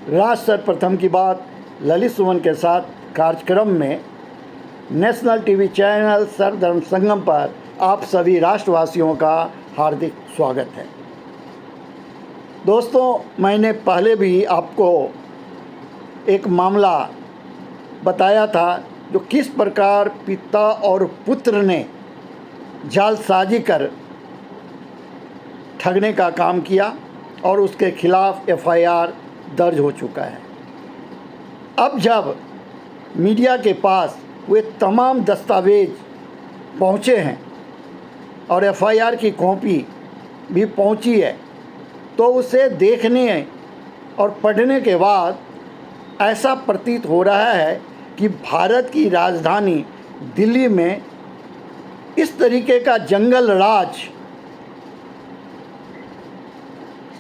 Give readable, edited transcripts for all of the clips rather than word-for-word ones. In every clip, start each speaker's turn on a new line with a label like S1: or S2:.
S1: राज सर्वप्रथम की बात ललित सुमन के साथ कार्यक्रम में नेशनल टीवी चैनल सर्वधर्म संगम पर आप सभी राष्ट्रवासियों का हार्दिक स्वागत है। दोस्तों, मैंने पहले भी आपको एक मामला बताया था जो किस प्रकार पिता और पुत्र ने जालसाजी कर ठगने का काम किया और उसके खिलाफ एफआईआर दर्ज हो चुका है। अब जब मीडिया के पास वे तमाम दस्तावेज पहुँचे हैं और एफआईआर की कॉपी भी पहुँची है, तो उसे देखने और पढ़ने के बाद ऐसा प्रतीत हो रहा है कि भारत की राजधानी दिल्ली में इस तरीके का जंगल राज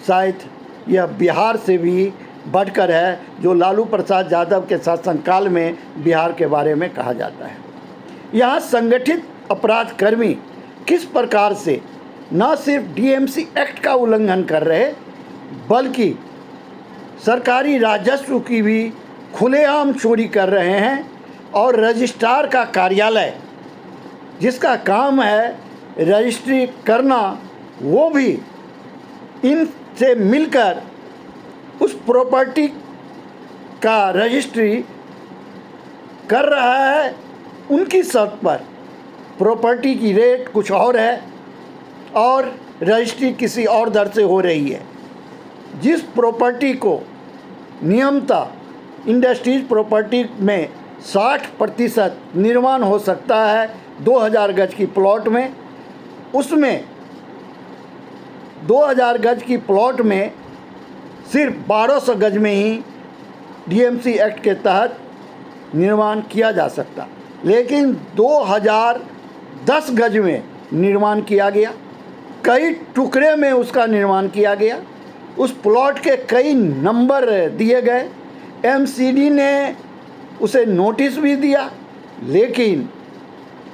S1: शायद यह बिहार से भी बढ़कर है, जो लालू प्रसाद यादव के शासनकाल में बिहार के बारे में कहा जाता है। यहाँ संगठित अपराध कर्मी किस प्रकार से न सिर्फ डीएमसी एक्ट का उल्लंघन कर रहे, बल्कि सरकारी राजस्व की भी खुलेआम चोरी कर रहे हैं और रजिस्ट्रार का कार्यालय जिसका काम है रजिस्ट्री करना, वो भी इनसे मिलकर उस प्रॉपर्टी का रजिस्ट्री कर रहा है उनकी शर्त पर। प्रॉपर्टी की रेट कुछ और है और रजिस्ट्री किसी और दर से हो रही है। जिस प्रॉपर्टी को नियमतः इंडस्ट्रीज प्रॉपर्टी में 60% निर्माण हो सकता है 2000 गज की प्लॉट में, उसमें 2000 गज की प्लॉट में सिर्फ 1200 गज में ही डीएमसी एक्ट के तहत निर्माण किया जा सकता, लेकिन 2010 गज में निर्माण किया गया, कई टुकड़े में उसका निर्माण किया गया, उस प्लॉट के कई नंबर दिए गए, एमसीडी ने उसे नोटिस भी दिया, लेकिन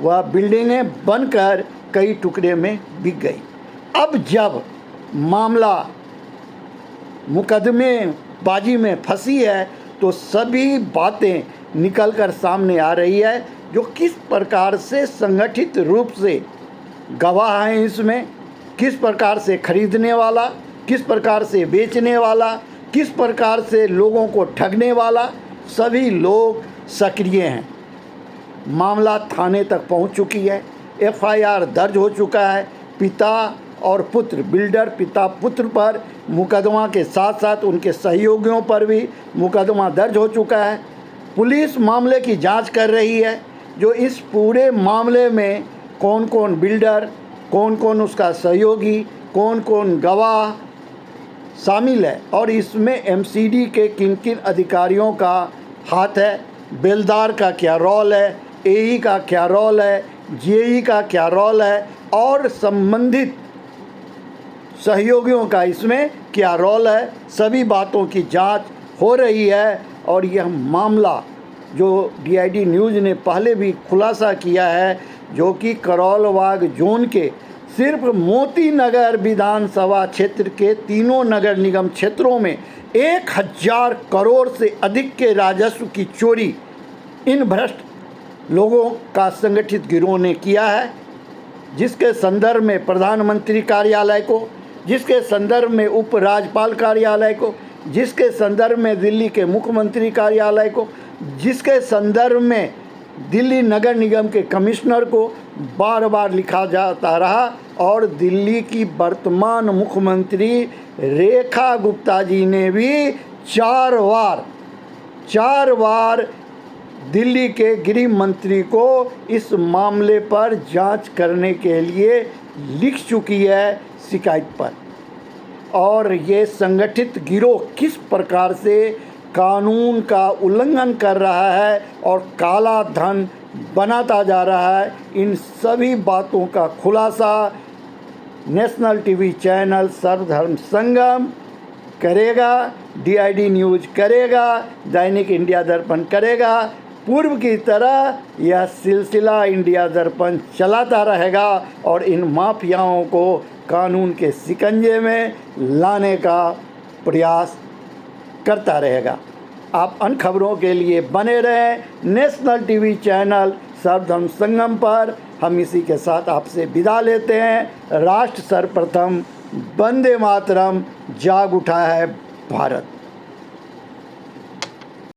S1: वह बिल्डिंगें बनकर कई टुकड़े में बिक गई। अब जब मामला मुकदमे बाजी में फंसी है तो सभी बातें निकलकर सामने आ रही है, जो किस प्रकार से संगठित रूप से गवाह हैं इसमें, किस प्रकार से खरीदने वाला, किस प्रकार से बेचने वाला, किस प्रकार से लोगों को ठगने वाला, सभी लोग सक्रिय हैं। मामला थाने तक पहुंच चुकी है, एफआईआर दर्ज हो चुका है। पिता और पुत्र, बिल्डर पिता पुत्र पर मुकदमा के साथ साथ उनके सहयोगियों पर भी मुकदमा दर्ज हो चुका है। पुलिस मामले की जांच कर रही है, जो इस पूरे मामले में कौन कौन बिल्डर, कौन कौन उसका सहयोगी, कौन कौन गवाह शामिल है और इसमें एमसीडी के किन किन अधिकारियों का हाथ है, बेलदार का क्या रोल है, एई का क्या रोल है, जेई का क्या रोल है और संबंधित सहयोगियों का इसमें क्या रोल है, सभी बातों की जांच हो रही है। और यह मामला जो डीआईडी न्यूज़ ने पहले भी खुलासा किया है, जो कि करोलबाग जोन के सिर्फ मोती नगर विधानसभा क्षेत्र के तीनों नगर निगम क्षेत्रों में 1000 करोड़ से अधिक के राजस्व की चोरी इन भ्रष्ट लोगों का संगठित गिरोह ने किया है, जिसके संदर्भ में प्रधानमंत्री कार्यालय को, जिसके संदर्भ में उपराज्यपाल कार्यालय को, जिसके संदर्भ में दिल्ली के मुख्यमंत्री कार्यालय को, जिसके संदर्भ में दिल्ली नगर निगम के कमिश्नर को बार बार लिखा जाता रहा और दिल्ली की वर्तमान मुख्यमंत्री रेखा गुप्ता जी ने भी 4 बार दिल्ली के गृह मंत्री को इस मामले पर जांच करने के लिए लिख चुकी है शिकायत पर। और ये संगठित गिरोह किस प्रकार से कानून का उल्लंघन कर रहा है और काला धन बनाता जा रहा है, इन सभी बातों का खुलासा नेशनल टीवी चैनल सर्वधर्म संगम करेगा, डीआईडी न्यूज़ करेगा, दैनिक इंडिया दर्पण करेगा। पूर्व की तरह यह सिलसिला इंडिया दर्पण चलाता रहेगा और इन माफियाओं को कानून के शिकंजे में लाने का प्रयास करता रहेगा। आप अन्य खबरों के लिए बने रहें नेशनल टीवी चैनल सर्वधर्म संगम पर। हम इसी के साथ आपसे विदा लेते हैं। राष्ट्र सर्वप्रथम, वंदे मातरम, जाग उठा है भारत।